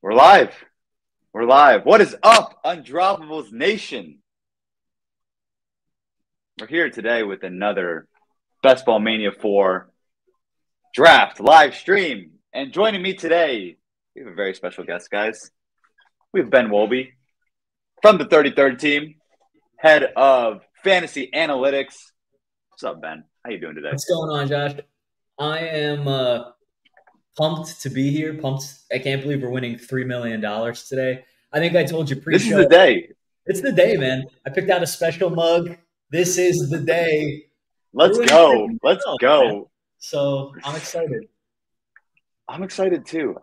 We're live. We're live. What is up, Undroppables Nation? We're here today with another Best Ball Mania 4 draft live stream. And joining me today, we have a very special guest, guys. We have Ben Wolby from the 33rd team, head of fantasy analytics. What's up, Ben? How you doing today? What's going on, Josh? I am pumped to be here. Pumped. I can't believe we're winning $3 million today. I think I told you pre-show. This is the day. It's the day, man. I picked out a special mug. This is the day. Let's go. Let's go. Man. So I'm excited. I'm excited too.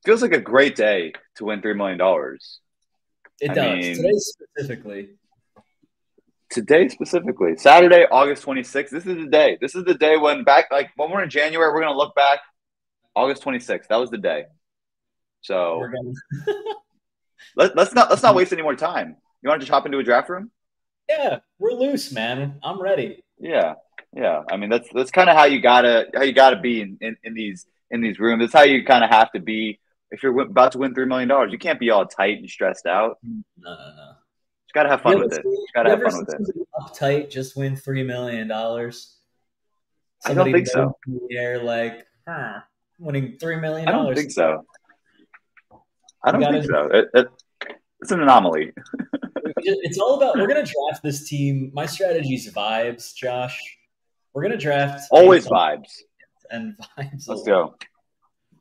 Feels like a great day to win $3 million. It does. Today specifically. Saturday, August 26th. This is the day. This is the day when when we're in January, we're gonna look back. August 26th. That was the day. So let's not waste any more time. You want to just hop into a draft room? Yeah, we're loose, man. I'm ready. Yeah. I mean, that's kind of how you gotta be in these rooms. That's how you kind of have to be if you're about to win $3 million. You can't be all tight and stressed out. No. Just gotta have fun with it. Uptight, just win $3 million. I don't think so. They're like, winning $3 million. I don't think so. It's an anomaly. It's all about. We're gonna draft this team. My strategy is vibes, Josh. We're gonna draft always vibes and vibes. Let's go.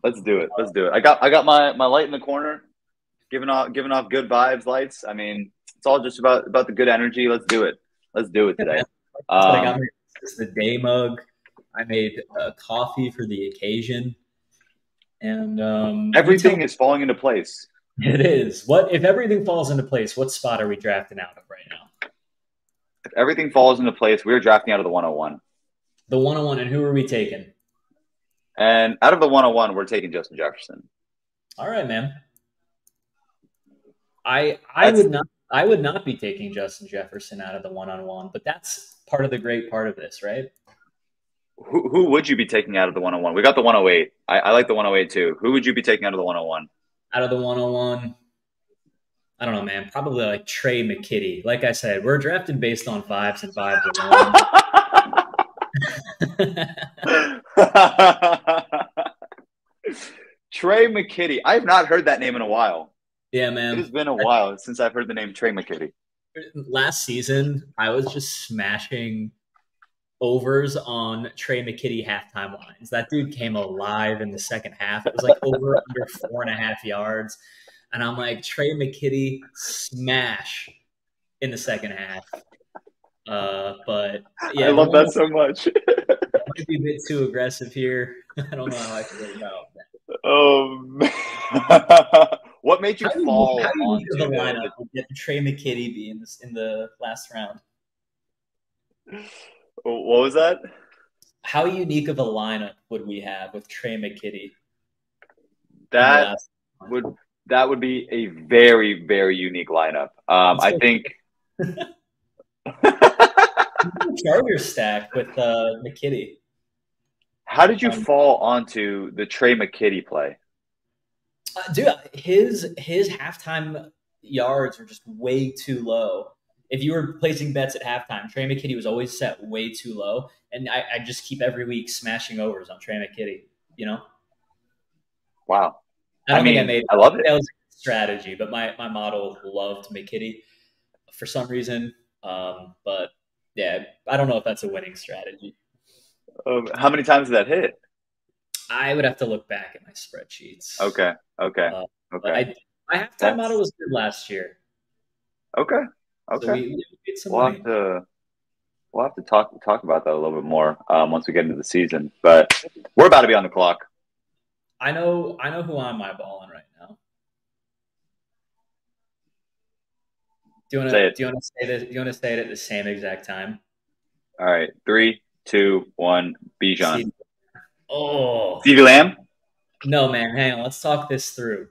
Let's do it. I got my light in the corner, giving off good vibes, lights. I mean, it's all just about the good energy. Let's do it. Let's do it today. I got the day mug. I made coffee for the occasion, and everything is falling into place. It is. What if everything falls into place? What spot are we drafting out of right now? If everything falls into place, we're drafting out of the 101. The 101, and who are we taking? And out of the 101, we're taking Justin Jefferson. All right, man. I would not be taking Justin Jefferson out of the 101, but that's part of the great part of this, right? Who would you be taking out of the 101? We got the 108. I like the 108 too. Who would you be taking out of the 101? Out of the 101, I don't know, man. Probably like Trey McKitty. Like I said, we're drafted based on vibes and vibes alone. Trey McKitty. I've not heard that name in a while. Yeah, man. It has been a while since I've heard the name Trey McKitty. Last season, I was just smashing overs on Trey McKitty halftime lines. That dude came alive in the second half. It was like over under 4.5 yards. And I'm like, Trey McKitty smash in the second half. But yeah, I love that so much. Might be a bit too aggressive here. I don't know how I feel about that. What made you fall onto the lineup? Get Trey McKitty be in the last round. What was that? How unique of a lineup would we have with Trey McKitty? That would be a very, very unique lineup. I think Charger stack with McKitty. How did you fall onto the Trey McKitty play? Dude, his halftime yards were just way too low. If you were placing bets at halftime, Trey McKitty was always set way too low. And I just keep every week smashing overs on Trey McKitty, you know? Wow. I love it. That was a strategy, but my model loved McKitty for some reason. But yeah, I don't know if that's a winning strategy. How many times did that hit? I would have to look back at my spreadsheets. Okay. My halftime model was good last year. Okay. So we made some we'll have to talk about that a little bit more once we get into the season. But we're about to be on the clock. I know who I'm eyeballing right now. Do you want to say it at the same exact time? All right, 3, 2, 1. Bijan. Oh, CeeDee Lamb? No, man. Hang on. Let's talk this through.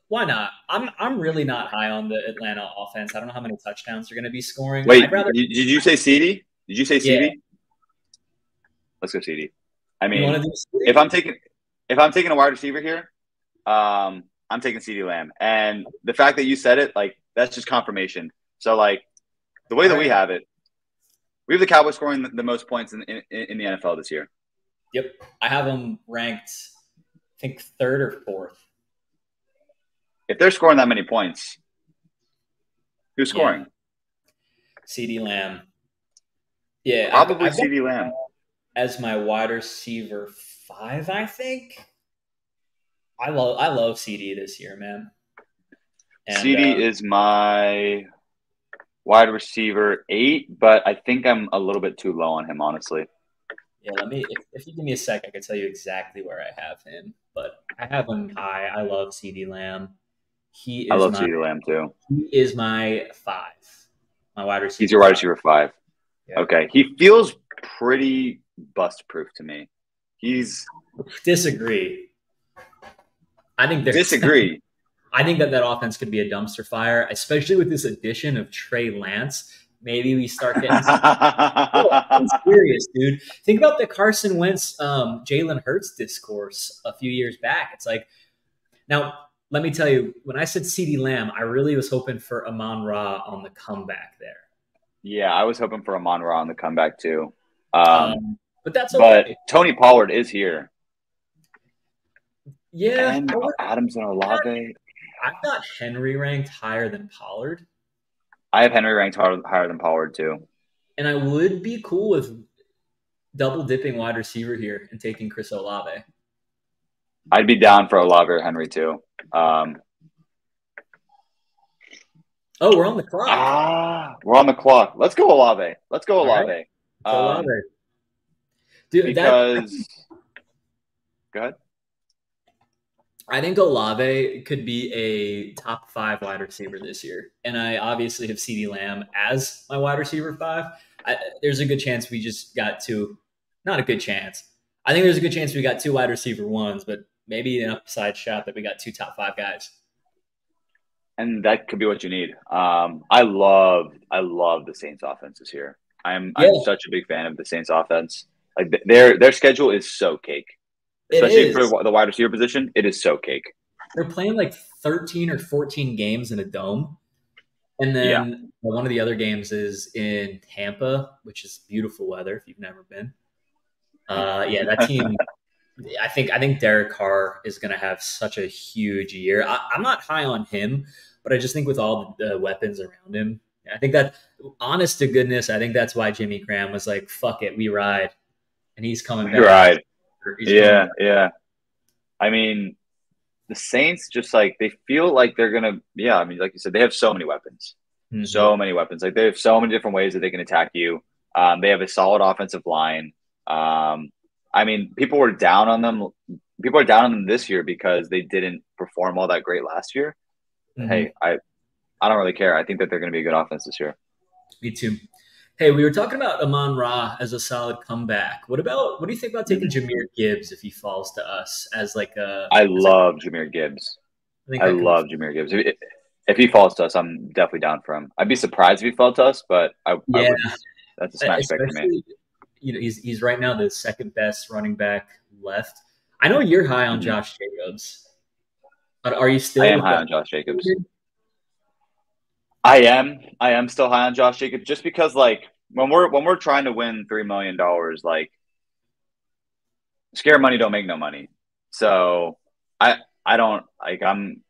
Why not? I'm really not high on the Atlanta offense. I don't know how many touchdowns they're going to be scoring. Wait, did you say CeeDee? Did you say CeeDee? Yeah. Let's go CeeDee. I mean, if I'm taking if I'm taking a wide receiver here, I'm taking CeeDee Lamb. And the fact that you said it, like, that's just confirmation. So, like, the way that we have it, we have the Cowboys scoring the most points in the NFL this year. Yep. I have them ranked, I think, 3rd or 4th. If they're scoring that many points, who's scoring? CeeDee Lamb. Yeah. Probably CeeDee Lamb. As my wide receiver 5, I think. I love CD this year, man. And, CD is my wide receiver 8, but I think I'm a little bit too low on him, honestly. Yeah, if you give me a sec, I can tell you exactly where I have him. But I have him high. I love CeeDee Lamb. I love CeeDee Lamb too. He is my 5. My wide receiver. He's your wide receiver 5. Yeah. Okay. He feels pretty bust proof to me. Disagree. I think disagree. I think that offense could be a dumpster fire, especially with this addition of Trey Lance. Maybe we start getting I'm serious, dude. Think about the Carson Wentz, Jalen Hurts discourse a few years back. It's like, now, let me tell you, when I said CeeDee Lamb, I really was hoping for Amon-Ra on the comeback there. Yeah, I was hoping for Amon-Ra on the comeback too. But that's okay. But Tony Pollard is here. Yeah. And Adams and Olave. I've got Henry ranked higher than Pollard. I have Henry ranked higher than Pollard too. And I would be cool with double dipping wide receiver here and taking Chris Olave. I'd be down for Olave or Henry too. We're on the clock. We're on the clock. Let's go Olave. Right. Olave. Dude, because go ahead. I think Olave could be a top 5 wide receiver this year. And I obviously have CeeDee Lamb as my wide receiver 5. There's a good chance we just got 2. Not a good chance. I think there's a good chance we got 2 wide receiver 1s, but maybe an upside shot that we got 2 top 5 guys. And that could be what you need. I love the Saints offense this year. I'm such a big fan of the Saints offense. Like their schedule is so cake. Especially for the wide receiver position, it is so cake. They're playing like 13 or 14 games in a dome. And then one of the other games is in Tampa, which is beautiful weather if you've never been. That team, I think Derek Carr is going to have such a huge year. I'm not high on him, but I just think with all the weapons around him, I think that, honest to goodness, I think that's why Jimmy Graham was like, fuck it, we ride. And he's coming back. Right. Yeah. I mean, the Saints just like they feel like they're gonna. Yeah, I mean, like you said, they have so many weapons, so many weapons. Like they have so many different ways that they can attack you. They have a solid offensive line. I mean, people are down on them this year because they didn't perform all that great last year. Hey, I don't really care. I think that they're going to be a good offense this year. Me too. Hey, we were talking about Amon-Ra as a solid comeback. What do you think about taking Jahmyr Gibbs if he falls to us as like a? I love Jahmyr Gibbs. I love Jahmyr Gibbs. If he falls to us, I'm definitely down for him. I'd be surprised if he fell to us, but that's a smash pick for me. You know, he's right now the second best running back left. I know you're high on Josh Jacobs. Are you still? I am high on Josh Jacobs. I am still high on Josh Jacobs just because like when we're trying to win $3 million, like scare money don't make no money. So I don't like I'm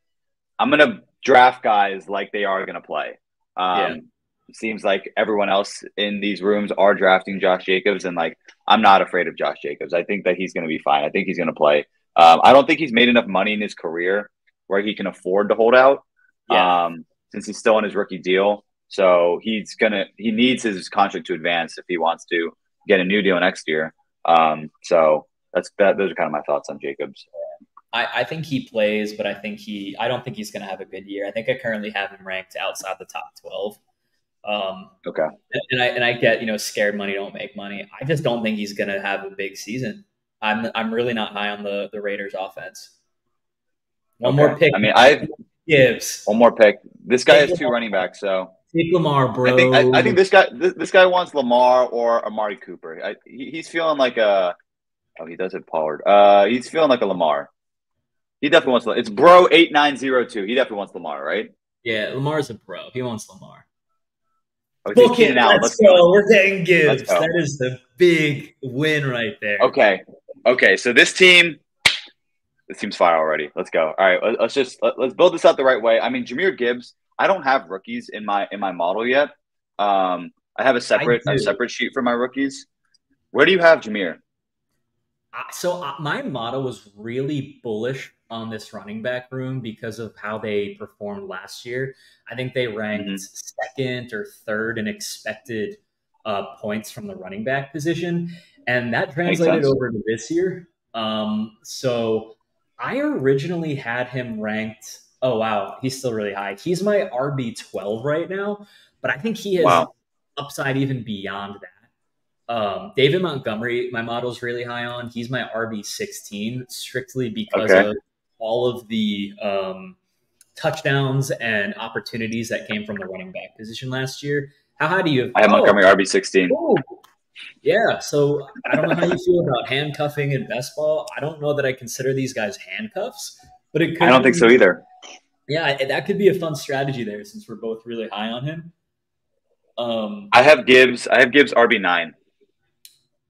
gonna draft guys like they are gonna play. It seems like everyone else in these rooms are drafting Josh Jacobs, and like I'm not afraid of Josh Jacobs. I think that he's gonna be fine. I think he's gonna play. I don't think he's made enough money in his career where he can afford to hold out. Since he's still on his rookie deal. So he needs his contract to advance if he wants to get a new deal next year. So those are kind of my thoughts on Jacobs. I think he plays, but I don't think he's going to have a good year. I think I currently have him ranked outside the top 12. Okay. And I get, scared money don't make money. I just don't think he's going to have a big season. I'm really not high on the Raiders offense. One more pick. I mean, Gibbs. One more pick. This guy has 2 running backs, so take Lamar, bro. I think this guy wants Lamar or Amari Cooper. He's feeling like a Oh, he does have Pollard. He's feeling like a Lamar. He definitely wants. It's bro 8902. He definitely wants Lamar, right? Yeah, Lamar's a pro. He wants Lamar. Oh, he's Book it. Keenan Allen. Let's go. We're getting Let's Gibbs. go. That is the big win right there. Okay. So this team's fire already. Let's go. All right, let's build this out the right way. I mean, Jahmyr Gibbs. I don't have rookies in my model yet. I have a separate sheet for my rookies. Where do you have Jahmyr? So my model was really bullish on this running back room because of how they performed last year. I think they ranked second or third in expected points from the running back position, and that translated over to this year. So I originally had him ranked. Oh wow, he's still really high. He's my RB12 right now, but I think he has upside even beyond that. David Montgomery, my model is really high on. He's my RB16 strictly because of all of the touchdowns and opportunities that came from the running back position last year. How high do you have? I have Montgomery RB16. Oh, yeah. So I don't know how you feel about handcuffing in best ball. I don't know that I consider these guys handcuffs, but it could. I don't think so either. Yeah, that could be a fun strategy there since we're both really high on him. I have Gibbs RB9.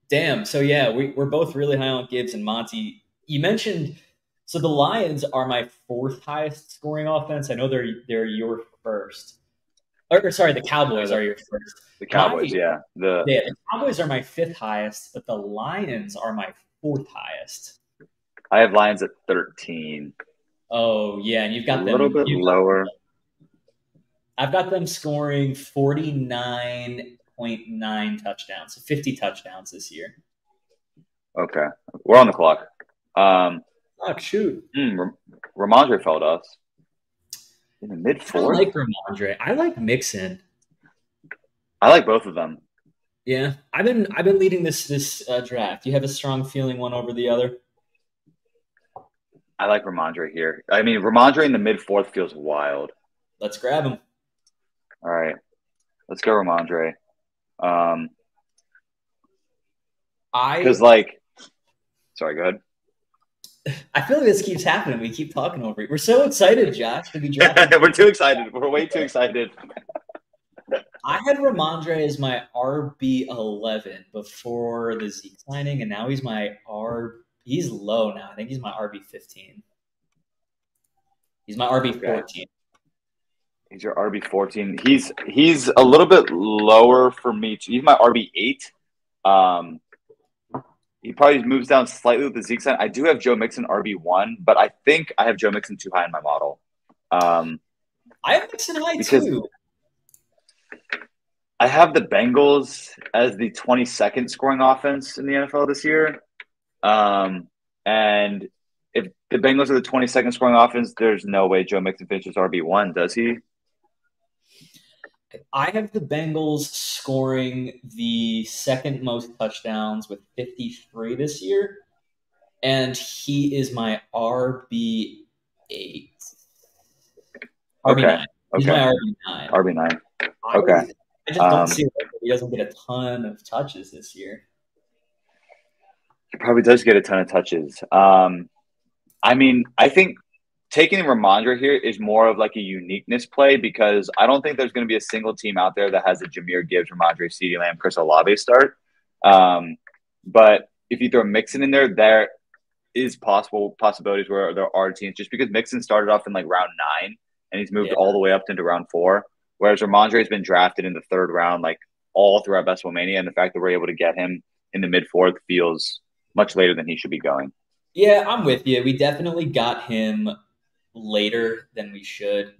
Damn. So, yeah, we're both really high on Gibbs and Monty. You mentioned – so the Lions are my fourth highest scoring offense. I know they're your first. Or sorry, the Cowboys are your first. The Cowboys, yeah. The Cowboys are my fifth highest, but the Lions are my fourth highest. I have Lions at 13. Oh, yeah, and you've got a little bit lower. I've got them scoring 49.9 touchdowns, so 50 touchdowns this year. Okay. We're on the clock. Shoot. Ramondre fell to us. In the mid-4th? I like Ramondre. I like Mixon. I like both of them. Yeah. I've been leading this draft. You have a strong feeling one over the other? I like Ramondre here. I mean, Ramondre in the mid-4th feels wild. Let's grab him. All right. Let's go Ramondre. Sorry, go ahead. I feel like this keeps happening. We keep talking over it. We're so excited, Josh, to be drafting. We're too excited. We're way too excited. I had Ramondre as my RB11 before the Zeke signing, and now he's he's low now. I think he's my RB15. He's my RB14. Okay. He's your RB14. He's a little bit lower for me too. He's my RB8. He probably moves down slightly with the Zeke sign. I do have Joe Mixon RB1, but I think I have Joe Mixon too high in my model. I have Mixon high too. I have the Bengals as the 22nd scoring offense in the NFL this year. And if the Bengals are the 22nd scoring offense, there's no way Joe Mixon finishes RB1, does he? I have the Bengals scoring the second most touchdowns with 53 this year, and he is my RB8. RB9. He's my RB9. RB9. Okay. I just don't see it. He doesn't get a ton of touches this year. He probably does get a ton of touches. I mean, I think taking Ramondre here is more of like a uniqueness play because I don't think there's going to be a single team out there that has a Jahmyr Gibbs, Ramondre, CeeDee Lamb, Chris Olave start. But if you throw Mixon in there, there is possibilities where there are teams just because Mixon started off in like round 9 and he's moved all the way up into round 4, whereas Ramondre has been drafted in the 3rd round like all throughout Best Ball Mania, and the fact that we're able to get him in the mid-4th feels much later than he should be going. Yeah, I'm with you. We definitely got him later than we should.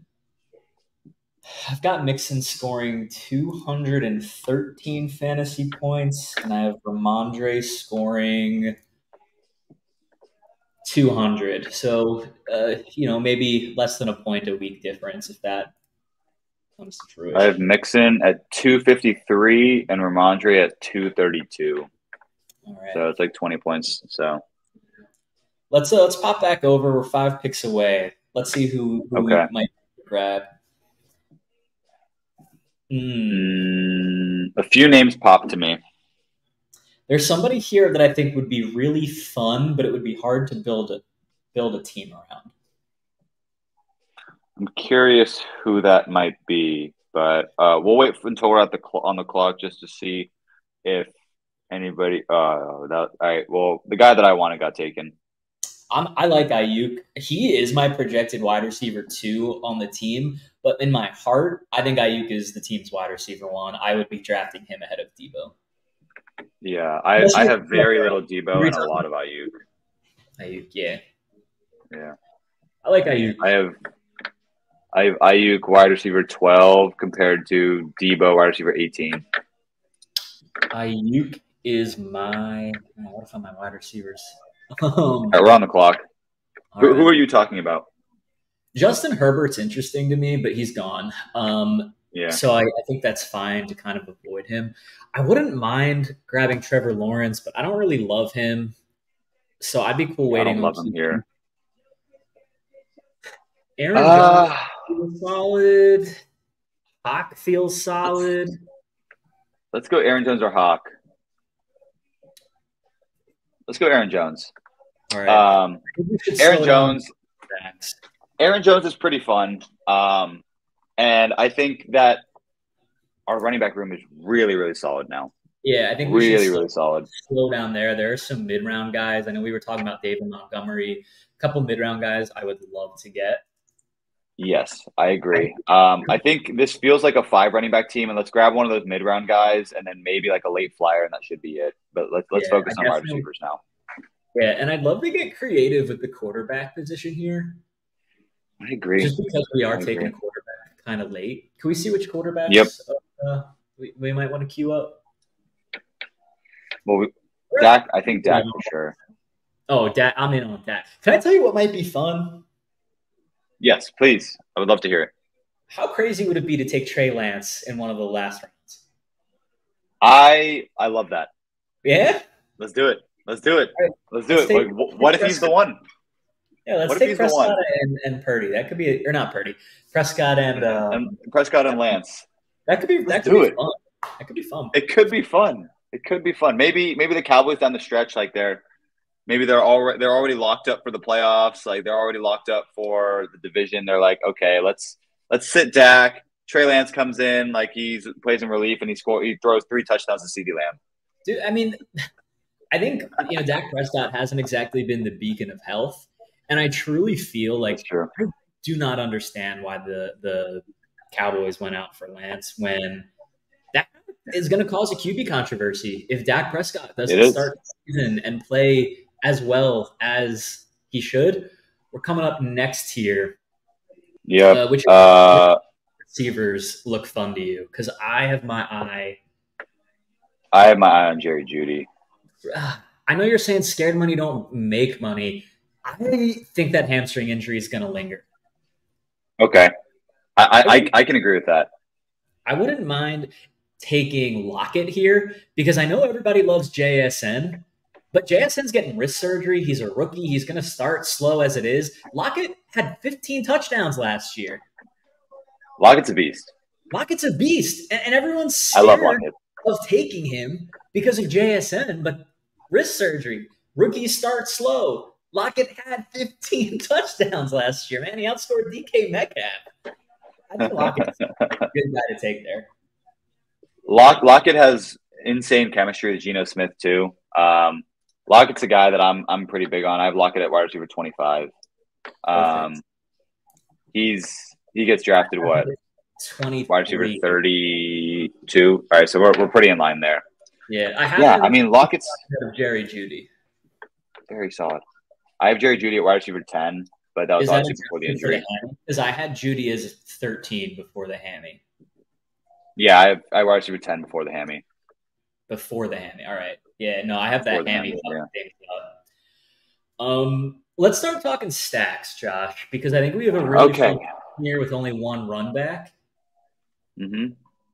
I've got Mixon scoring 213 fantasy points, and I have Ramondre scoring 200. So, maybe less than a point a week difference if that comes to fruition. I have Mixon at 253 and Ramondre at 232. All right. So it's like 20 points. So let's pop back over. We're 5 picks away. Let's see who we might grab. A few names pop to me. There's somebody here that I think would be really fun, but it would be hard to build a team around. I'm curious who that might be, but we'll wait until we're on the clock just to see if anybody. All right. Well, the guy that I wanted got taken. I like Ayuk. He is my projected wide receiver 2 on the team, but in my heart, I think Ayuk is the team's wide receiver 1. I would be drafting him ahead of Debo. Yeah, I have very little Debo and a lot of Ayuk. Ayuk, yeah. Yeah. I like Ayuk. I have Ayuk wide receiver 12 compared to Debo wide receiver 18. Ayuk is my – what if I'm my wide receivers? All right, we're on the clock. Who are you talking about? Justin Herbert's interesting to me, but he's gone. Yeah. So I think that's fine to kind of avoid him. I wouldn't mind grabbing Trevor Lawrence, but I don't really love him. So I'd be cool waiting. I don't love him here. Aaron Jones feels solid. Hawk feels solid. Let's go Aaron Jones or Hawk. Let's go Aaron Jones. All right. Aaron Jones. Aaron Jones is pretty fun. And I think that our running back room is really, really solid now. Yeah, I think really solid. Slow down there. There are some mid-round guys. I know we were talking about David Montgomery. A couple mid-round guys I would love to get. Yes, I agree. I think this feels like a 5 running back team, and let's grab one of those mid-round guys, and then maybe like a late flyer, and that should be it. But let's focus on wide receivers now. Yeah, and I'd love to get creative with the quarterback position here. I agree. Just because we are taking quarterback kind of late. Can we see which quarterbacks we might want to queue up? Well, Dak, I think Dak for sure. Oh, Dak, I'm in on Dak. Can I tell you what might be fun? Yes, please. I would love to hear it. How crazy would it be to take Trey Lance in one of the last rounds? I love that. Yeah? Let's do it. Let's do it. Let's do it. What if he's the one? Yeah, let's take Prescott and Purdy. That could be – or not Purdy. Prescott and Prescott and Lance. That could be fun. That could be fun. It could be fun. It could be fun. Maybe the Cowboys down the stretch, like they're already locked up for the playoffs. Like they're already locked up for the division. They're like, okay, let's sit Dak. Trey Lance comes in, like he plays in relief, and he throws 3 touchdowns to CeeDee Lamb. Dude, I mean, I think Dak Prescott hasn't exactly been the beacon of health, and I truly feel like I do not understand why the Cowboys went out for Lance when that is going to cause a QB controversy if Dak Prescott doesn't start the season and play as well as he should. We're coming up next here. Yeah. Which receivers look fun to you? Because I have my eye on Jerry Jeudy. I know you're saying scared money don't make money. I think that hamstring injury is going to linger. Okay. I can agree with that. I wouldn't mind taking Lockett here because I know everybody loves JSN, but JSN's getting wrist surgery. He's a rookie. He's going to start slow as it is. Lockett had 15 touchdowns last year. Lockett's a beast. Lockett's a beast. And everyone's scared of taking him because of JSN, but wrist surgery. Rookies start slow. Lockett had 15 touchdowns last year, man. He outscored DK Metcalf. I think Lockett's a good guy to take there. Lockett has insane chemistry with Geno Smith too. Lockett's a guy that I'm pretty big on. I have Lockett at wide receiver 25. He gets drafted what? 23. Wide receiver 32. All right, so we're pretty in line there. Yeah, I mean Lockett's Jerry Jeudy. Very solid. I have Jerry Jeudy at wide receiver 10, but that was obviously before the injury. Because I had Jeudy as 13 before the hammy. Yeah, I have wide receiver 10 before the hammy. Before the hammy. All right. Yeah, no, I have that hammy. Let's start talking stacks, Josh, because I think we have a really fun here with only one run back.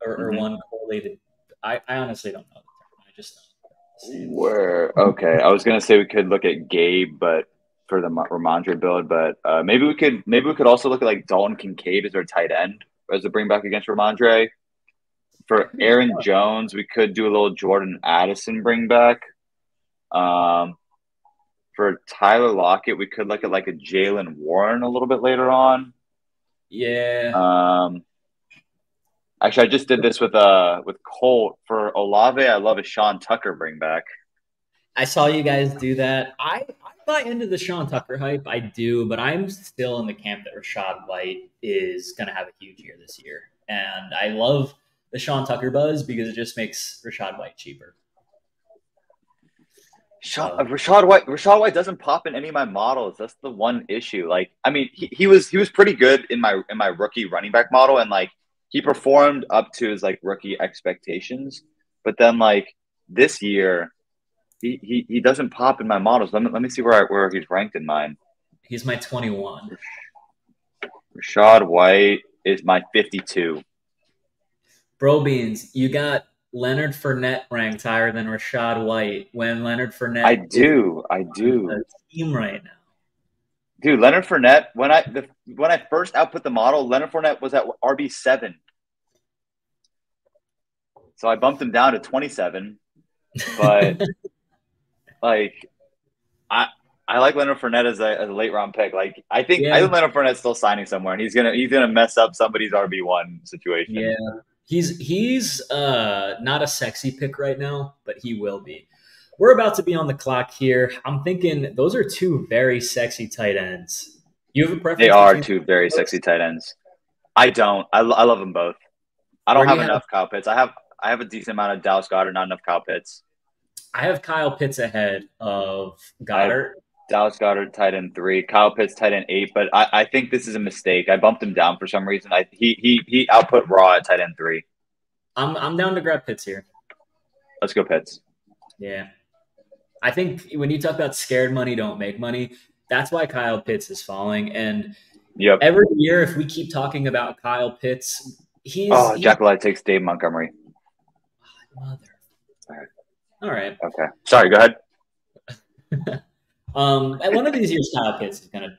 Or one correlated. I honestly don't know. I just don't. I was gonna say we could look at Gabe, but for the Ramondre build, but maybe we could also look at like Dalton Kates as our tight end as a bring back against Ramondre. For Aaron Jones, we could do a little Jordan Addison bring back. For Tyler Lockett, we could look at like a Jalen Warren a little bit later on. Yeah. Actually, I just did this with Colt. For Olave, I love a Sean Tucker bring back. I saw you guys do that. I buy into the Sean Tucker hype. I do, but I'm still in the camp that Rachaad White is going to have a huge year this year. And I love the Sean Tucker buzz because it just makes Rachaad White cheaper. Rachaad White doesn't pop in any of my models. That's the one issue. Like, I mean, he was pretty good in my rookie running back model, and like he performed up to his like rookie expectations. But then like this year, he doesn't pop in my models. Let me see where he's ranked in mine. He's my 21. Rachaad White is my 52. Bro Beans, you got Leonard Fournette ranked higher than Rachaad White when Leonard Fournette. I do. The team right now. Dude, Leonard Fournette. When I first output the model, Leonard Fournette was at RB7. So I bumped him down to 27. But like, I like Leonard Fournette as a late round pick. Like, I think Leonard Fournette's still signing somewhere, and he's gonna mess up somebody's RB1 situation. Yeah. He's not a sexy pick right now, but he will be. We're about to be on the clock here. I'm thinking those are two very sexy tight ends. You have a preference? They are two very sexy tight ends. I don't. I love them both. I don't have enough Kyle Pitts. I have a decent amount of Dallas Goedert, not enough Kyle Pitts. I have Kyle Pitts ahead of Goddard. Dallas Goedert, tight end 3. Kyle Pitts, tight end 8. But I think this is a mistake. I bumped him down for some reason. He output Raw at tight end 3. I'm down to grab Pitts here. Let's go Pitts. Yeah. I think when you talk about scared money don't make money, that's why Kyle Pitts is falling. And every year, if we keep talking about Kyle Pitts, Jack Light takes Dave Montgomery. All right. Okay. Sorry, go ahead. One of these years, Kyle Pitts is gonna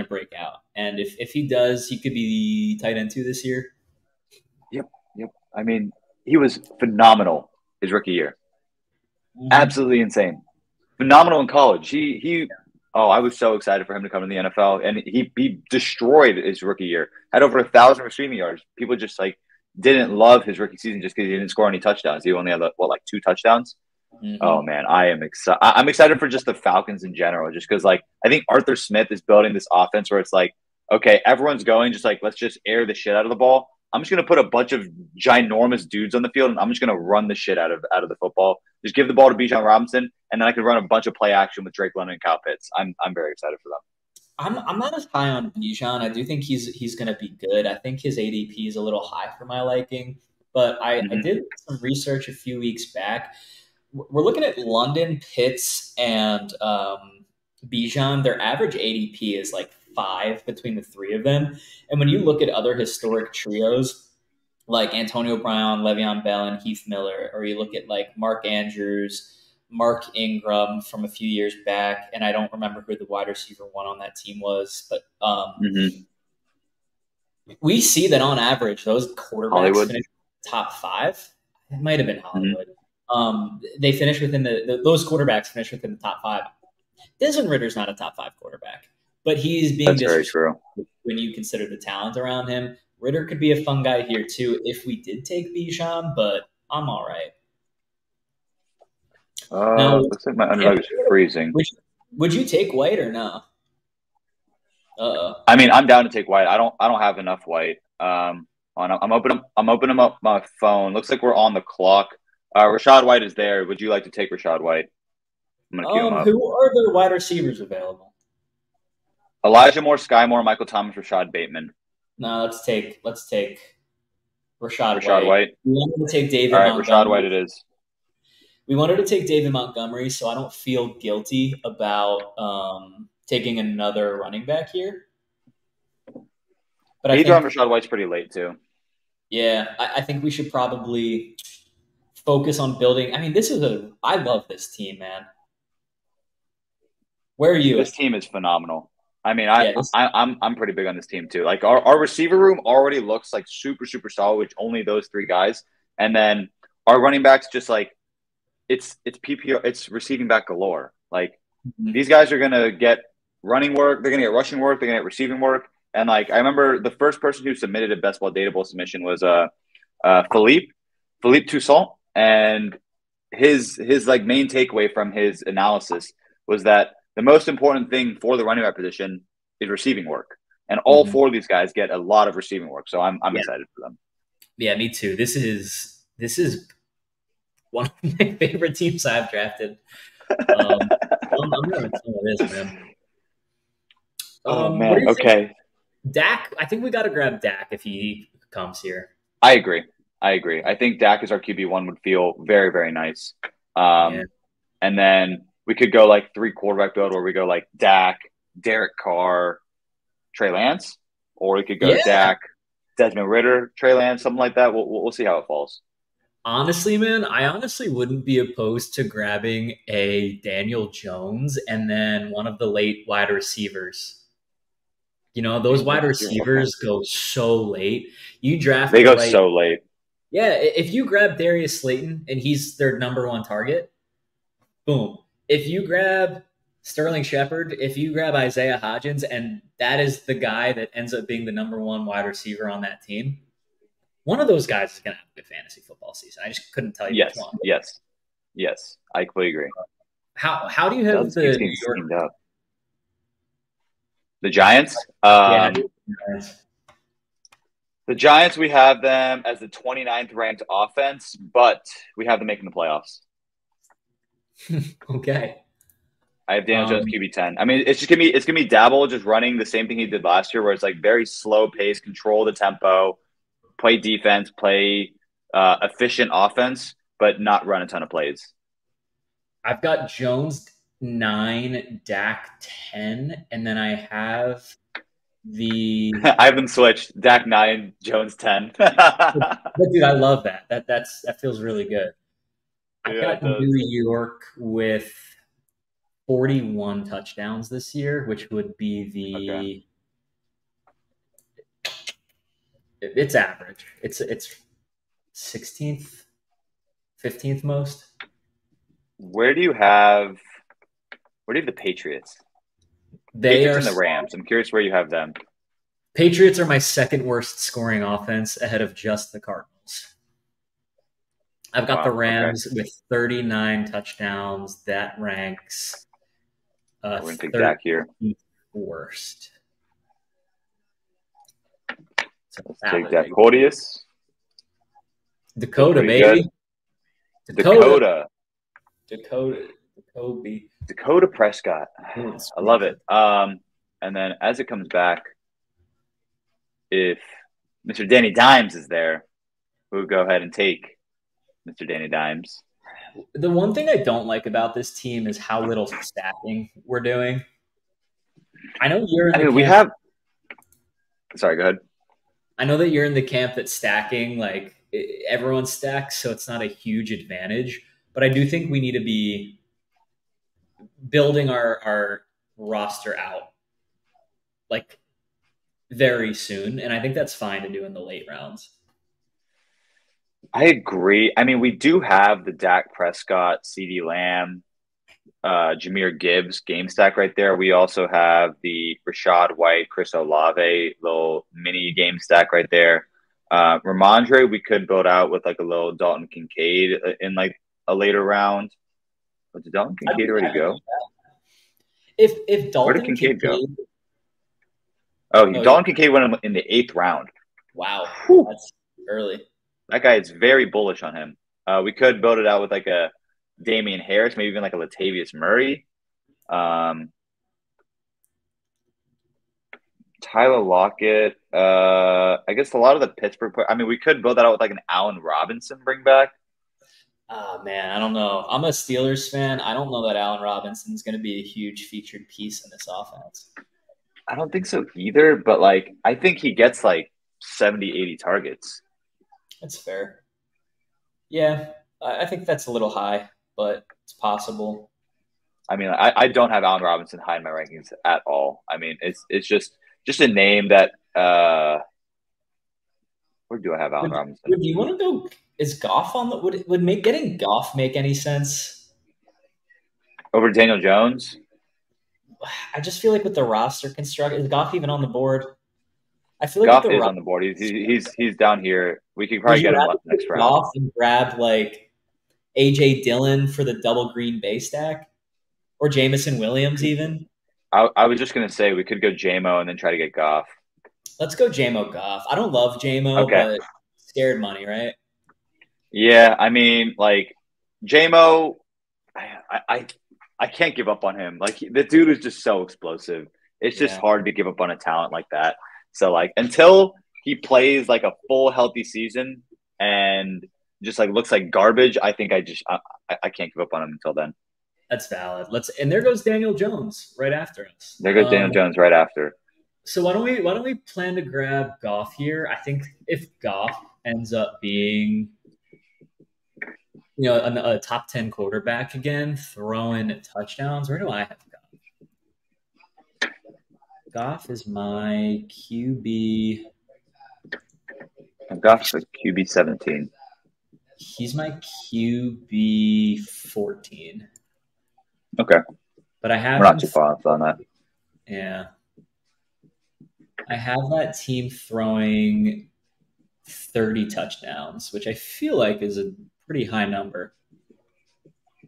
break out, and if he does, he could be tight end 2 this year. Yep. I mean, he was phenomenal his rookie year. Mm-hmm. Absolutely insane. Phenomenal in college. I was so excited for him to come in the NFL, and he destroyed his rookie year. Had over 1,000 receiving yards. People just like didn't love his rookie season just because he didn't score any touchdowns. He only had like 2 touchdowns. Mm-hmm. Oh man, I'm excited for just the Falcons in general, just because like I think Arthur Smith is building this offense where it's like, okay, everyone's going, just like let's just air the shit out of the ball. I'm just gonna put a bunch of ginormous dudes on the field, and I'm just gonna run the shit out of the football. Just give the ball to Bijan Robinson, and then I can run a bunch of play action with Drake London and Kyle Pitts. I'm very excited for them. I'm not as high on Bijan. I do think he's gonna be good. I think his ADP is a little high for my liking, but I did some research a few weeks back. We're looking at London, Pitts, and Bijan. Their average ADP is like 5 between the 3 of them. And when you look at other historic trios like Antonio Brown, Le'Veon Bell, and Heath Miller, or you look at like Mark Andrews, Mark Ingram from a few years back, and I don't remember who the wide receiver 1 on that team was, but we see that on average those quarterbacks finish top 5. It might have been Hollywood. They finish within those quarterbacks finish within the top 5. Desmond Ritter's not a top 5 quarterback, but he's being disrespectful when you consider the talent around him. Ritter could be a fun guy here too if we did take Bijan, but I'm all right. Now, looks like my underdog is freezing. Would you take White or no? I mean, I'm down to take White. I don't have enough White. I'm opening up my phone. Looks like we're on the clock. Rachaad White is there. Would you like to take Rachaad White? I'm gonna queue him up. Who are the wide receivers available? Elijah Moore, Sky Moore, Michael Thomas, Rashad Bateman. No, let's take Rachaad White. We wanted to take David Montgomery. Rachaad White it is. We wanted to take David Montgomery, so I don't feel guilty about taking another running back here. But I think Rachaad White's pretty late too. Yeah, I think we should probably focus on building. I mean, I love this team, man. Where are you? This team is phenomenal. I mean, I'm pretty big on this team too. Like our receiver room already looks like super, super solid with only those 3 guys. And then our running backs just like it's PPR, it's receiving back galore. Like these guys are gonna get running work, they're gonna get rushing work, they're gonna get receiving work. And like I remember the first person who submitted a best ball data bowl submission was Philippe Toussaint, and his like main takeaway from his analysis was that the most important thing for the running back position is receiving work, and all four of these guys get a lot of receiving work. So I'm excited for them. Yeah, me too. This is one of my favorite teams I've drafted. I'm gonna tell this, man. Oh man, okay. Dak, I think we got to grab Dak if he comes here. I agree. I think Dak as our QB1 would feel very, very nice. And then we could go like 3 quarterback build where we go like Dak, Derek Carr, Trey Lance, or we could go Dak, Desmond Ridder, Trey Lance, something like that. We'll see how it falls. Honestly, man, I honestly wouldn't be opposed to grabbing a Daniel Jones and then one of the late wide receivers. You know, those wide receivers go so late. You draft they go so late. Yeah, if you grab Darius Slayton and he's their #1 target, boom. If you grab Sterling Shepard, if you grab Isaiah Hodgins, and that is the guy that ends up being the #1 wide receiver on that team, one of those guys is going to have a good fantasy football season. I just couldn't tell you which one. Yes. I completely agree. How do you have the New York? The Giants? The Giants, we have them as the 29th ranked offense, but we have them making the playoffs. Okay. I have Daniel Jones QB10. I mean, it's gonna be Dabble just running the same thing he did last year, where it's like very slow pace, control the tempo, play defense, play efficient offense, but not run a ton of plays. I've got Jones 9, Dak 10, and then I have I have them switched. Dak 9, Jones 10. But dude, I love that. That feels really good. I've got New York with 41 touchdowns this year, which would be it's average. It's 16th, 15th most. Where do you have the Patriots? Patriots and the Rams. I'm curious where you have them. Patriots are my second worst scoring offense ahead of just the Cardinals. I've got the Rams with 39 touchdowns. That ranks we're going to take Dak here. Worst. So let's take Dak. Codius. Dakota, baby. Dakota. Dakota Prescott. I love it. And then as it comes back, if Mr. Danny Dimes is there, we'll go ahead and take Mr. Danny Dimes. The one thing I don't like about this team is how little stacking we're doing. I know you're in the camp. Sorry, go ahead. I know that you're in the camp that stacking, like everyone stacks, so it's not a huge advantage. But I do think we need to be building our roster out like very soon. And I think that's fine to do in the late rounds. I agree. I mean, we do have the Dak Prescott, CeeDee Lamb, Jahmyr Gibbs game stack right there. We also have the Rachaad White, Chris Olave little mini game stack right there. Ramondre, we could build out with like a little Dalton Kincaid in like a later round. But did Dalton Kincaid already go? If Dalton Where did Kincaid go? Dalton Kincaid went in the 8th round. Wow. Whew. That's early. That guy is very bullish on him. We could build it out with like a Damian Harris, maybe even like a Latavius Murray. Tyler Lockett. I guess a lot of the Pittsburgh – I mean, we could build that out with like an Allen Robinson bring back. Oh, man, I don't know. I'm a Steelers fan. I don't know that Allen Robinson is going to be a huge featured piece in this offense. I don't think so either, but like I think he gets like 70, 80 targets. That's fair. Yeah, I think that's a little high, but it's possible. I mean, I don't have Allen Robinson high in my rankings at all. I mean, it's just a name that Or do I have Allen Robinson? Do you want to go? Is Goff on the? Would make getting Goff make any sense over Daniel Jones? I just feel like with the roster construct, is Goff even on the board? I feel like Goff with the is on the board. He's down here. We could probably get him next round. Goff and grab like AJ Dillon for the double Green Bay stack, or Jamison Williams even. I was just gonna say we could go JMO and then try to get Goff. Let's go JMO Goff. I don't love JMO, but scared money, right? Yeah, I mean, like JMO, I can't give up on him. Like the dude is just so explosive. It's just hard to give up on a talent like that. So like until he plays like a full healthy season and just like looks like garbage, I think I can't give up on him until then. That's valid. And there goes Daniel Jones right after us. There goes Daniel Jones right after. So why don't we plan to grab Goff here? I think if Goff ends up being, a top 10 quarterback again, throwing touchdowns, where do I have Goff? Goff is my QB. Goff's like QB 17. He's my QB 14. Okay. But I have We're not too far off on that. Yeah. I have that team throwing 30 touchdowns, which I feel like is a pretty high number.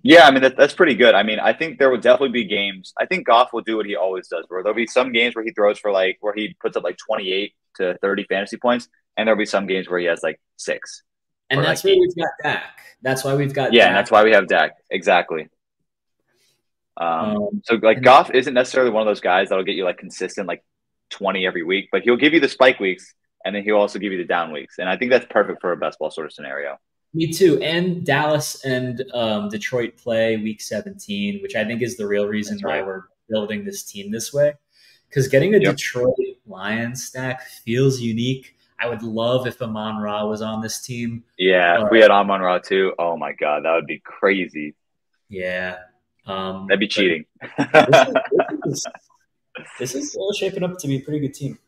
Yeah, I mean, that's pretty good. I mean, I think there will definitely be games. I think Goff will do what he always does, where there'll be some games where he throws for where he puts up like 28 to 30 fantasy points, and there'll be some games where he has like 6. And that's where we've got Dak. That's why we've got Dak. And that's why we have Dak. Exactly. So like Goff isn't necessarily one of those guys that'll get you like consistent like 20 every week, but he'll give you the spike weeks and then he'll also give you the down weeks. And I think that's perfect for a best ball sort of scenario. Me too. And Dallas and Detroit play week 17, which I think is the real reason why we're building this team this way. Because getting a Detroit Lions stack feels unique. I would love if Amon-Ra was on this team. Yeah, if we had Amon-Ra too. Oh my God, that would be crazy. Yeah. That'd be cheating. This is shaping up to be a pretty good team.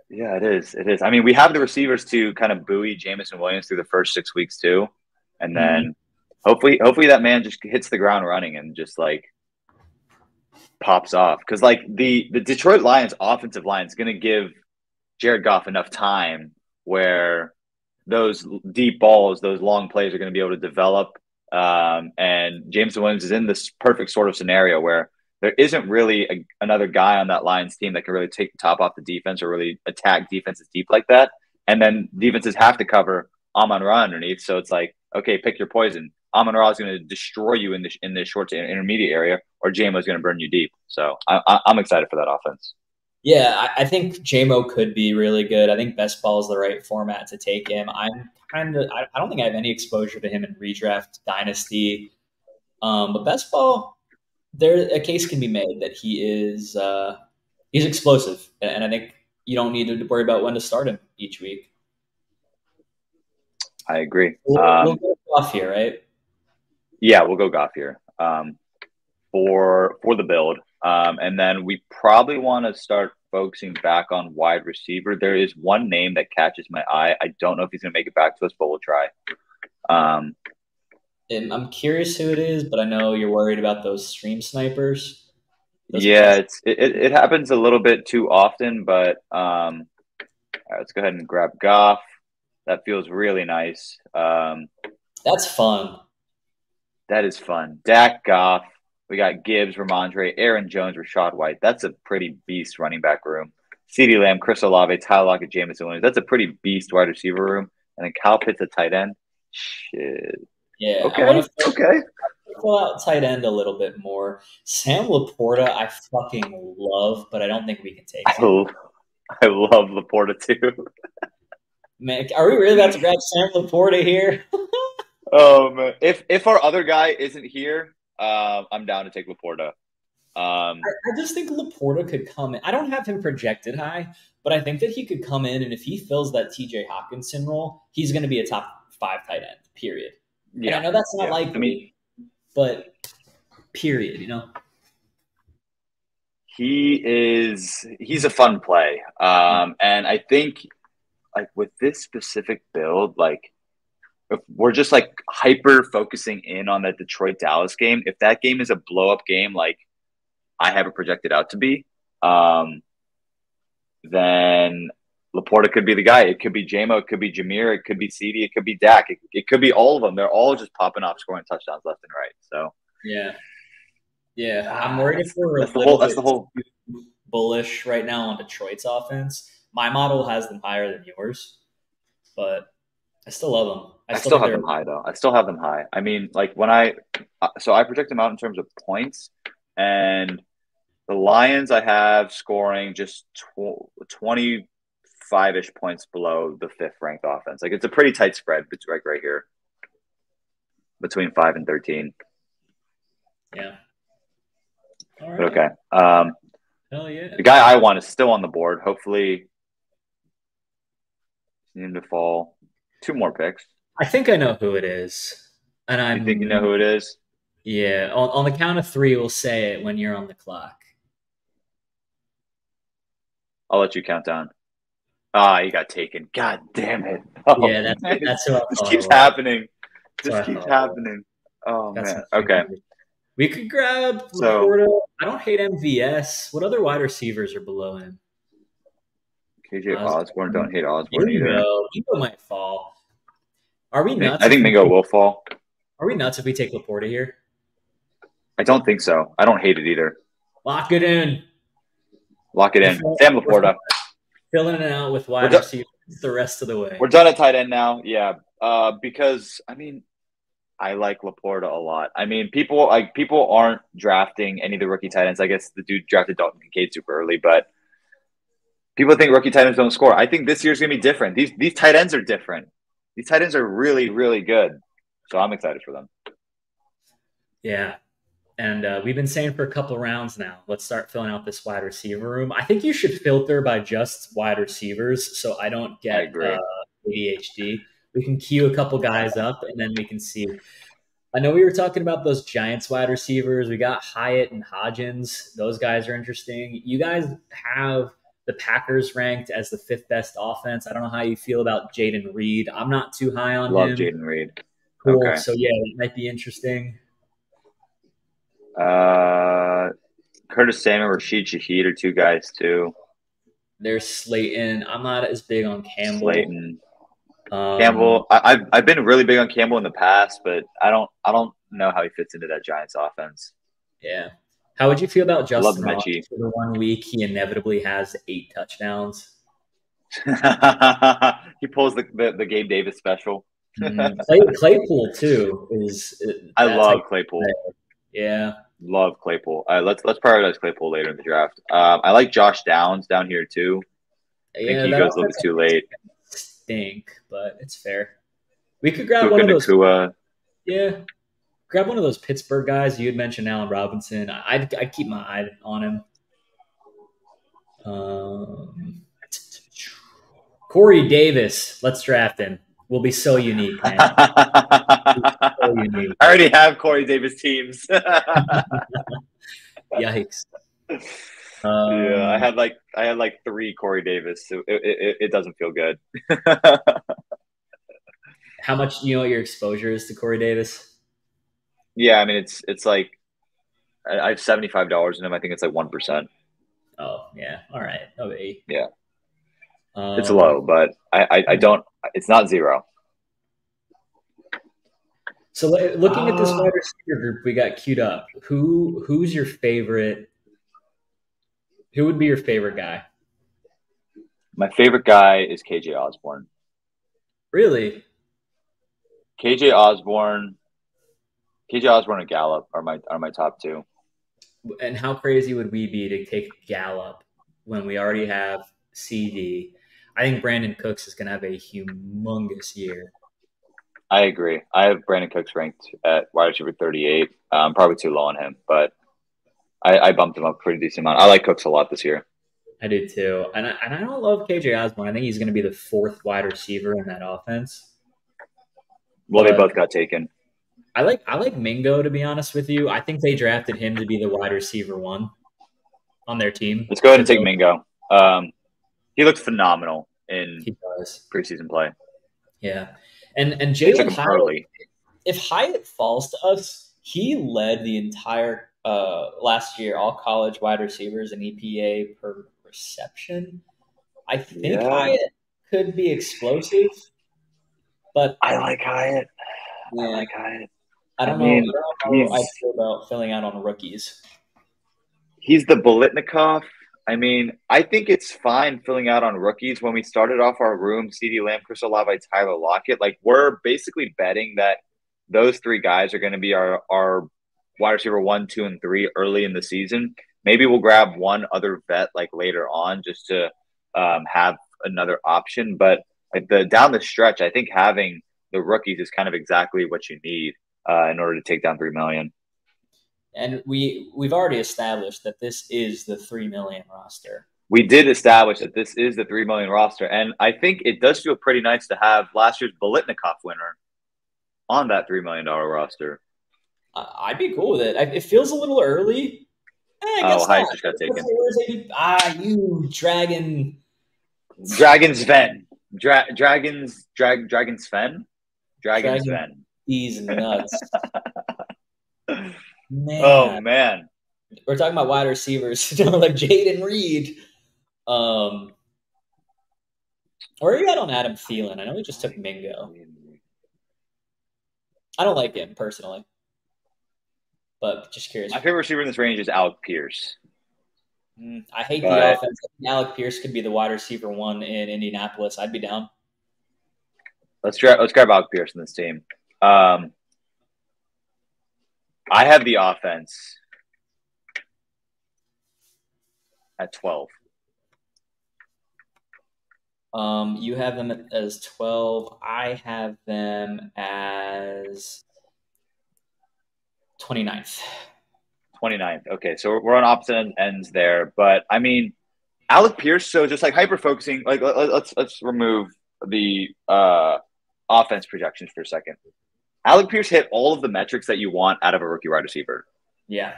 Yeah, it is. It is. I mean, we have the receivers to kind of buoy Jamison Williams through the first 6 weeks too, and then hopefully that man just hits the ground running and just like pops off. Because like the Detroit Lions offensive line is going to give Jared Goff enough time where those deep balls, those long plays are going to be able to develop. And Jamison Williams is in this perfect sort of scenario where there isn't really another guy on that Lions team that can really take the top off the defense or really attack defenses deep like that. And then defenses have to cover Amon-Ra underneath. So it's like, okay, pick your poison. Amon-Ra is going to destroy you in the short to intermediate area, or JMO is going to burn you deep. So I'm excited for that offense. Yeah, I think JMO could be really good. I think best ball is the right format to take him. I don't think I have any exposure to him in redraft dynasty. But best ball, a case can be made that he's explosive, and I think you don't need to worry about when to start him each week. I agree. We'll go Goff here, right? Yeah, we'll go Goff here for the build, and then we probably want to start focusing back on wide receiver. There is one name that catches my eye. I don't know if he's going to make it back to us, but we'll try. And I'm curious who it is, but I know you're worried about those stream snipers. It happens a little bit too often, but all right, let's go ahead and grab Goff. That feels really nice. That's fun. That is fun. Dak, Goff. We got Gibbs, Ramondre, Aaron Jones, Rashad White. That's a pretty beast running back room. CeeDee Lamb, Chris Olave, Tyler Lockett, Jamison Williams. That's a pretty beast wide receiver room. And then Kyle Pitts at tight end. Shit. Yeah. Okay. Pull out tight end a little bit more. Sam Laporta, I fucking love, but I don't think we can take him. I love Laporta too. Man, are we really about to grab Sam Laporta here? Oh man! If our other guy isn't here, I'm down to take Laporta. I just think Laporta could come in. I don't have him projected high, but I think that he could come in, and if he fills that TJ Hawkinson role, he's going to be a top 5 tight end, period. Yeah. And I know that's not likely, but period, He's a fun play. And I think like with this specific build, like if we're just like hyper focusing in on that Detroit Dallas game, if that game is a blow up game, like I have it projected out to be, then Laporta could be the guy. It could be JMO, it could be Jameer, it could be CD, it could be Dak, it could be all of them. They're all just popping off, scoring touchdowns left and right. So yeah. I'm worried if we're that's the whole bullish right now on Detroit's offense. My model has them higher than yours, but I still love them. I still have them high, though. I still have them high. I mean, like when I project them out in terms of points, and the Lions I have scoring just 25-ish points below the 5th ranked offense. Like it's a pretty tight spread right here between 5 and 13. Yeah. All right. Okay. Hell yeah. The guy I want is still on the board. Hopefully, need him to fall. 2 more picks. I think I know who it is. And You think you know who it is? Yeah. On the count of 3, we'll say it when you're on the clock. I'll let you count down. He got taken. God damn it. Oh, yeah, that's what this keeps happening. This keeps happening. Oh, man. Okay. We could grab Laporta. I don't hate MVS. What other wide receivers are below him? KJ Osborne. Don't hate Osborne either. Mingo might fall. Are we nuts? I think Mingo will fall. Are we nuts if we take Laporta here? I don't think so. I don't hate it either. Lock it in. Lock it in. Sam Laporta. Filling it out with wide receivers the rest of the way. We're done at tight end now. Yeah. Because, I mean, I like Laporta a lot. I mean, people aren't drafting any of the rookie tight ends. I guess the dude drafted Dalton Kates super early, but people think rookie tight ends don't score. I think this year's going to be different. These tight ends are different. These tight ends are really, really good. So I'm excited for them. Yeah. And we've been saying for a couple of rounds now, let's start filling out this wide receiver room. I think you should filter by just wide receivers so I don't get ADHD. We can queue a couple guys up, and then we can see. I know we were talking about those Giants wide receivers. We got Hyatt and Hodgins. Those guys are interesting. You guys have the Packers ranked as the 5th best offense. I don't know how you feel about Jaden Reed. I'm not too high on him. Love Jaden Reed. Cool. Okay. So, yeah, it might be interesting. Curtis Samuel, Rashid Shaheed are 2 guys, too. There's Slayton. I'm not as big on Campbell. Slayton. Campbell, I've been really big on Campbell in the past, but I don't know how he fits into that Giants offense. Yeah. How would you feel about Justin Ross for the 1 week he inevitably has 8 touchdowns? He pulls the Gabe Davis special. Claypool too I love Claypool. Yeah. Love Claypool. Let's prioritize Claypool later in the draft. I like Josh Downs down here too. I think he goes a little bit too late. Stink, but it's fair. We could grab one of those. Yeah, grab one of those Pittsburgh guys. You had mentioned Allen Robinson. I'd keep my eye on him. Corey Davis. Let's draft him. We'll be so unique, man. So unique. I already have Corey Davis teams. Yikes. Yeah, I had like 3 Corey Davis. So it doesn't feel good. How much do you know what your exposure is to Corey Davis? Yeah, I mean it's like I have $75 in him. I think it's like 1%. Oh yeah, all right. Okay. Yeah, it's low, but I don't. It's not 0. So looking at this wide receiver group we got queued up, who's your favorite? Who would be your favorite guy? My favorite guy is KJ Osborne. Really? KJ Osborne and Gallup are my top 2. And how crazy would we be to take Gallup when we already have CD? I think Brandon Cooks is going to have a humongous year. I agree. I have Brandon Cooks ranked at wide receiver 38. I'm probably too low on him, but I bumped him up a pretty decent amount. I like Cooks a lot this year. I do too. And I don't love KJ Osborne. I think he's going to be the 4th wide receiver in that offense. Well, they both got taken. I like Mingo, to be honest with you. I think they drafted him to be the wide receiver 1 on their team. Let's go ahead and take Mingo. He looked phenomenal in He does. preseason play. Yeah. And They took Jalen him Hyatt, early. if Hyatt falls to us, he led the entire last year all college wide receivers in EPA per reception. I think Hyatt could be explosive, but I like Hyatt. yeah, I like Hyatt. I don't know how I feel about filling out on rookies. He's the Bolitnikov. I mean, I think it's fine filling out on rookies. When we started off our room, CeeDee Lamb, Chris Olave, Tyler Lockett, like we're basically betting that those three guys are going to be our wide receiver 1, 2, and 3 early in the season. Maybe we'll grab one other vet like later on just to have another option. But like down the stretch, I think having the rookies is kind of exactly what you need in order to take down $3 million. And we've already established that this is the $3 million roster. We did establish that this is the $3 million roster, and I think it does feel pretty nice to have last year's Bolitnikov winner on that $3 million roster. I'd be cool with it. It feels a little early. Heist just got taken. You dragon. Dragon's Ven. Dragon's Fen? Dragon's Ven. These nuts. Man. Oh, man. We're talking about wide receivers. Like Jaden Reed. Where are you at on Adam Thielen? I know he just took Mingo. I don't like him personally, but just curious. My favorite receiver in this range is Alec Pierce. I hate the offense. Alec Pierce could be the wide receiver 1 in Indianapolis. I'd be down. Let's grab Alec Pierce in this team. I have the offense at 12. You have them as 12. I have them as 29th. 29th. Okay, so we're on opposite ends there. But, I mean, Alec Pierce, so just like hyper-focusing, like let's remove the offense projections for a second. Alec Pierce hit all of the metrics that you want out of a rookie wide receiver. Yeah.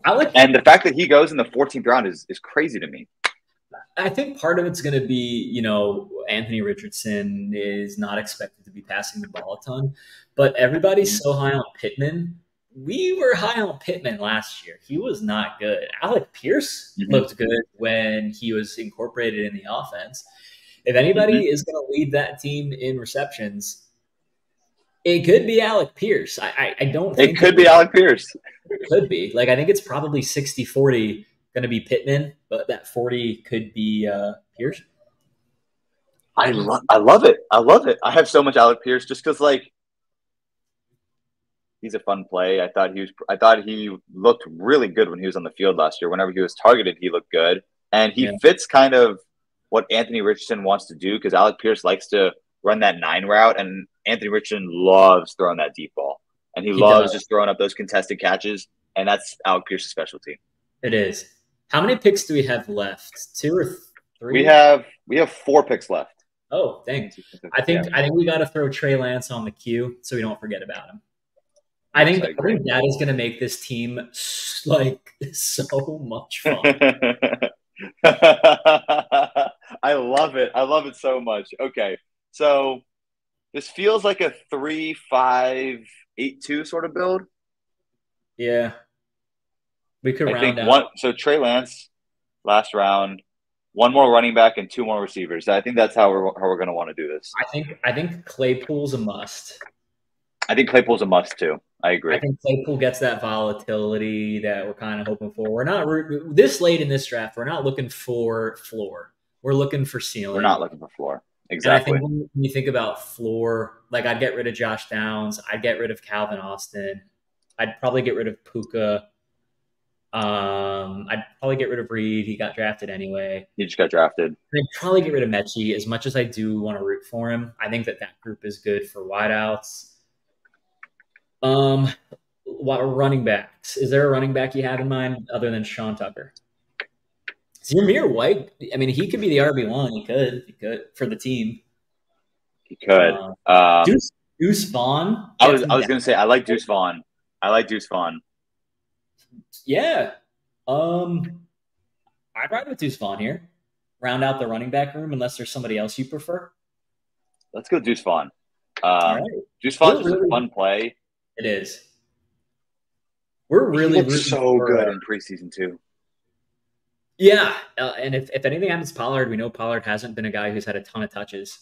And the fact that he goes in the 14th round is crazy to me. I think part of it's going to be, Anthony Richardson is not expected to be passing the ball a ton, but everybody's so high on Pittman. We were high on Pittman last year. He was not good. Alec Pierce looked good when he was incorporated in the offense. If anybody is going to lead that team in receptions, it could be Alec Pierce. I don't think it could be Alec Pierce. It could be. Like, I think it's probably 60-40 going to be Pittman, but that 40 could be Pierce. I love it. I love it. I have so much Alec Pierce just because, like, he's a fun play. I thought he looked really good when he was on the field last year. Whenever he was targeted, he looked good. And he fits kind of what Anthony Richardson wants to do because Alec Pierce likes to run that 9 route, and Anthony Richardson loves throwing that deep ball. And he loves just throwing up those contested catches, and that's Alec Pierce's specialty. It is. How many picks do we have left? 2 or 3? We have 4 picks left. Oh, thanks. I think we got to throw Trey Lance on the queue so we don't forget about him. I think that is going to make this team like so much fun. I love it. I love it so much. Okay, so this feels like a 3-5-8-2 sort of build. Yeah, we could round out. So Trey Lance, last round, 1 more running back and 2 more receivers. I think that's how we're going to want to do this. I think Claypool's a must. I think Claypool's a must too. I agree. I think Claypool gets that volatility that we're kind of hoping for. We're not this late in this draft. We're not looking for floor. We're looking for ceiling. We're not looking for floor. Exactly. And I think when you think about floor, like I'd get rid of Josh Downs. I'd get rid of Calvin Austin. I'd probably get rid of Puka. I'd probably get rid of Reed. He got drafted anyway. He just got drafted. I'd probably get rid of Mechie. As much as I do want to root for him, I think that group is good for wideouts. What running backs? Is there a running back you have in mind other than Sean Tucker? Zamir White, I mean, he could be the RB1. He could for the team. He could. Deuce Vaughn. I was going to say I like Deuce Vaughn. Yeah. I'd ride with Deuce Vaughn here. round out the running back room unless there's somebody else you prefer? Let's go Deuce Vaughn. All right. Deuce Vaughn's just a fun play. It is. We're really he looked so good in preseason too. Yeah, and if anything happens to Pollard, we know Pollard hasn't been a guy who's had a ton of touches.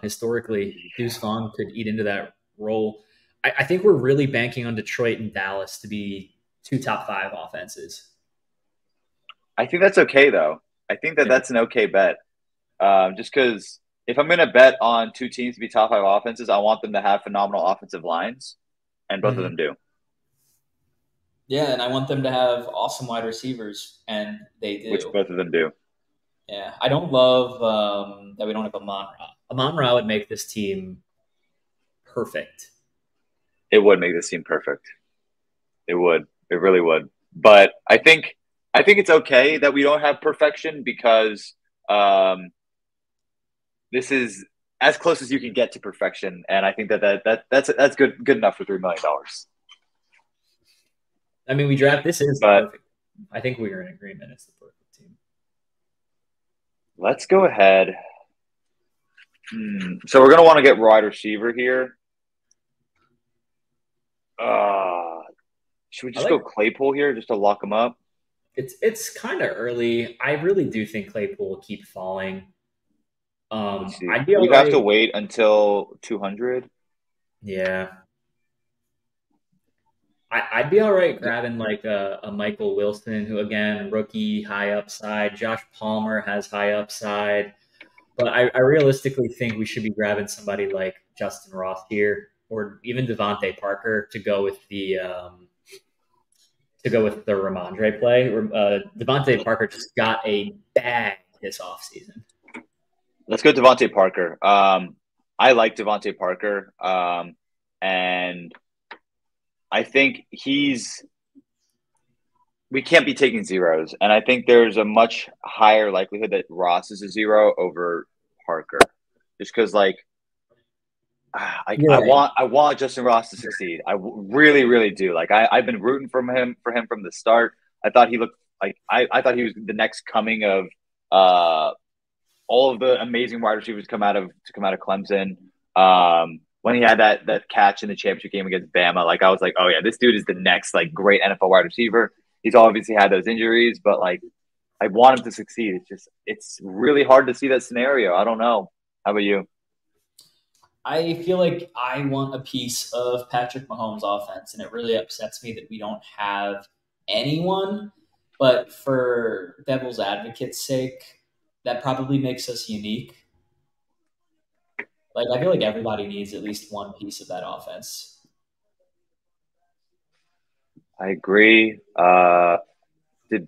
Historically, Deuce Vaughn could eat into that role. I think we're really banking on Detroit and Dallas to be 2 top 5 offenses. I think that's okay, though. I think that's an okay bet. Just because if I'm going to bet on 2 teams to be top 5 offenses, I want them to have phenomenal offensive lines, and both of them do. Yeah, and I want them to have awesome wide receivers, and they do. Which both of them do. Yeah, I don't love that we don't have Amon-Ra. Amon-Ra would make this team perfect. It would make this team perfect. It would. It really would. But I think it's okay that we don't have perfection because this is as close as you can get to perfection, and I think that's good enough for $3 million. I mean, this is perfect. I think we are in agreement. It's the perfect team. Let's go ahead. So we're going to want to get wide receiver here. Should we just go Claypool here just to lock him up? It's kind of early. I really do think Claypool will keep falling. You have to wait until 200. Yeah. I'd be all right grabbing like a Michael Wilson, who, again, rookie, high upside. Josh Palmer has high upside. But I realistically think we should be grabbing somebody like Justin Ross here, or even Devontae Parker to go with the Ramondre play. Devontae Parker just got a bag this offseason. Let's go Devontae Parker. I like Devontae Parker, and I think we can't be taking zeros, and I think there's a much higher likelihood that Ross is a zero over Parker, just because I want Justin Ross to succeed. I really, really do. I've been rooting for him from the start. I thought he looked like I thought he was the next coming of all of the amazing wide receivers to come out of Clemson. When he had that catch in the championship game against Bama, I was like, oh yeah, this dude is the next great NFL wide receiver. He's obviously had those injuries, but I want him to succeed. It's really hard to see that scenario. I don't know. How about you? I feel like I want a piece of Patrick Mahomes' offense, and it really upsets me that we don't have anyone. But for devil's advocate's sake, that probably makes us unique. I feel like everybody needs at least one piece of that offense. I agree. Did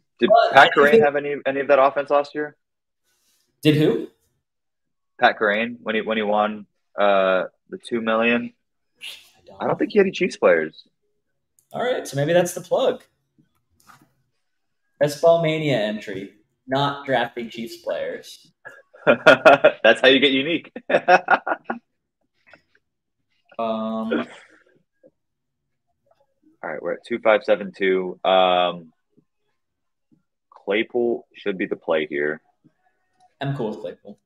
Pat Kerrane have any of that offense last year? Did who? Pat Kerrane when he won the $2 million. I don't think he had any Chiefs players. All right, so maybe that's the plug. Best Ball Mania entry, not drafting Chiefs players. That's how you get unique. All right, we're at 2572. Claypool should be the play here. I'm cool with Claypool.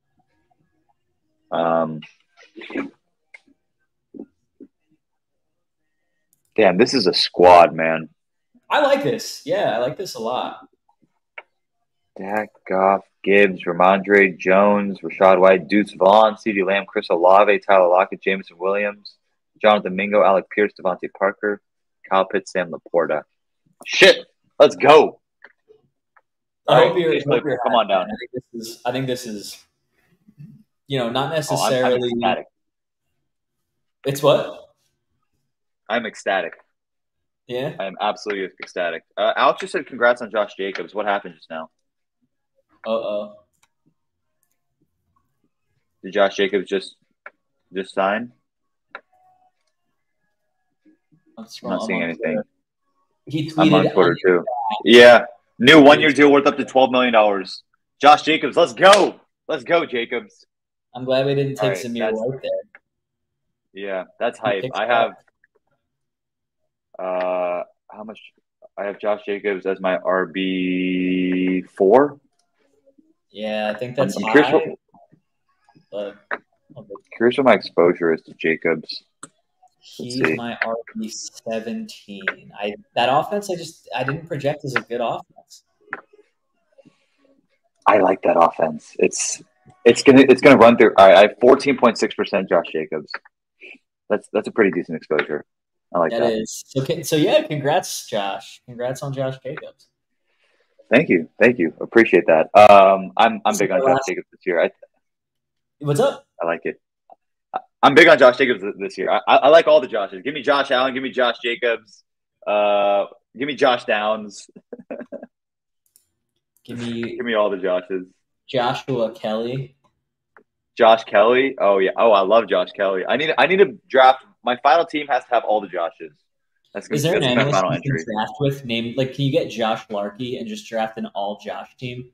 Damn, this is a squad, man. I like this. Yeah, I like this a lot. Dak, Goff, Gibbs, Ramondre, Jones, Rashad White, Deuce Vaughn, CeeDee Lamb, Chris Olave, Tyler Lockett, Jameson Williams, Jonathan Mingo, Alec Pierce, Devontae Parker, Kyle Pitts, Sam Laporta. Shit, let's go. Come on down. I think this is not necessarily. I'm ecstatic. It's what? I'm ecstatic. Yeah? I am absolutely ecstatic. Alex just said congrats on Josh Jacobs. What happened just now? Uh-oh. Did Josh Jacobs just sign? I'm not seeing anything. He tweeted. I'm on Twitter too. Yeah. New 1-year deal worth up to $12 million. Josh Jacobs, let's go. Let's go, Jacobs. I'm glad we didn't take Zamir White there. Yeah, that's hype. I have how much? I have Josh Jacobs as my RB4. Yeah, I think that's I'm curious. high. But Curious what my exposure is to Jacobs. Let's he's see. my RB17. That offense I didn't project as a good offense. I like that offense. It's gonna run through. All right, I have 14.6% Josh Jacobs. That's a pretty decent exposure. I like that. That is okay. So yeah, congrats, Josh. Congrats on Josh Jacobs. Thank you. Appreciate that. I'm big on Josh Jacobs this year. What's up? I like it. I'm big on Josh Jacobs this year. I like all the Joshes. Give me Josh Allen. Give me Josh Jacobs. Give me Josh Downs. Give me all the Joshes. Joshua Kelly. Josh Kelly. Oh yeah. Oh, I love Josh Kelly. I need to draft. My final team has to have all the Joshes. Is there an analyst you can draft with named like? Can you get Josh Larkey and just draft an all Josh team?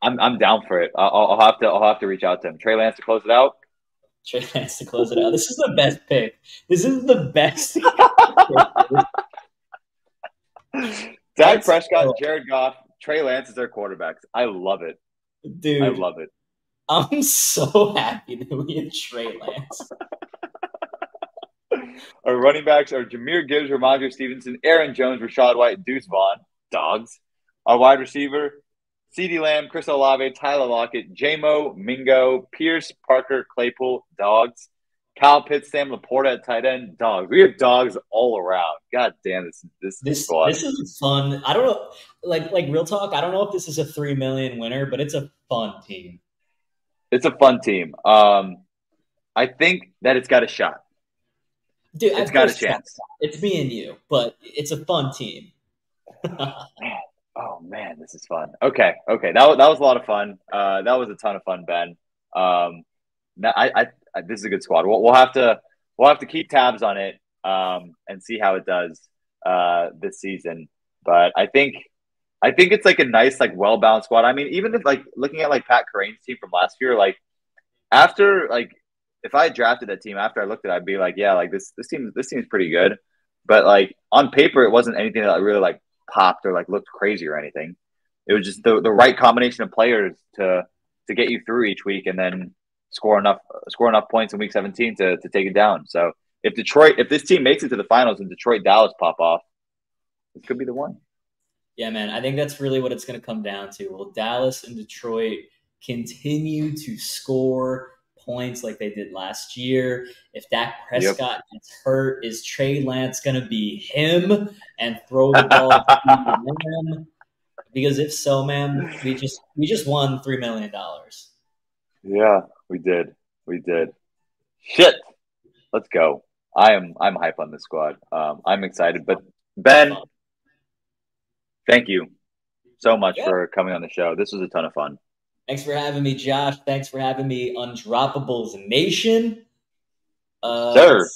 I'm down for it. I'll have to reach out to him. Trey Lance to close it out. Trey Lance to close it out. This is the best pick. This is the best. Dak Prescott, Jared Goff, Trey Lance is their quarterbacks. I love it, dude. I love it. I'm so happy that we had Trey Lance. Our running backs are Jahmyr Gibbs, Ramondre Stevenson, Aaron Jones, Rashad White, Deuce Vaughn, dogs. Our wide receiver, CeeDee Lamb, Chris Olave, Tyler Lockett, J-Mo, Mingo, Pierce, Parker, Claypool, dogs. Kyle Pitts, Sam Laporta at tight end, dogs. We have dogs all around. God damn, this squad. This is fun. I don't know, like real talk. I don't know if this is a 3 million winner, but it's a fun team. It's a fun team. I think that it's got a shot. Dude, it's got a chance. It's me and you, but it's a fun team. Man, this is fun. Okay. That was a lot of fun. That was a ton of fun, Ben. This is a good squad. We'll have to keep tabs on it and see how it does this season. But I think it's like a nice, like well balanced squad. I mean, even if like looking at like Pat Crane's team from last year, like after like if I drafted that team after I looked at it, I'd be like, yeah, like this team's pretty good. But like on paper, it wasn't anything that really like popped or like looked crazy or anything. It was just the right combination of players to get you through each week and then score enough points in week 17 to take it down. So if this team makes it to the finals and Detroit Dallas pop off, this could be the one. Yeah, man. I think that's really what it's going to come down to. Will Dallas and Detroit continue to score points like they did last year? If Dak Prescott gets hurt, is Trey Lance going to be him and throw the ball to him? Because if so, man, we just won $3 million. Yeah, we did. Shit, let's go. I'm hype on this squad. I'm excited. But Ben, thank you so much for coming on the show. This was a ton of fun. Thanks for having me, Josh. Thanks for having me, Undroppables Nation. Sir,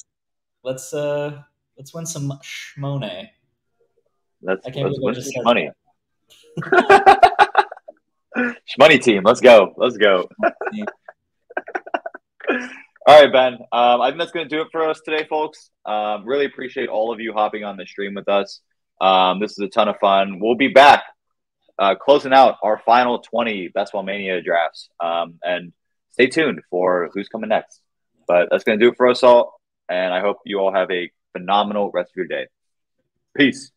let's win some shmoney. Let's win some money. Shmoney team, let's go. All right, Ben. I think that's going to do it for us today, folks. Really appreciate all of you hopping on the stream with us. This is a ton of fun. We'll be back closing out our final 20 Best Ball Mania drafts. And stay tuned for who's coming next. But that's going to do it for us all. And I hope you all have a phenomenal rest of your day. Peace.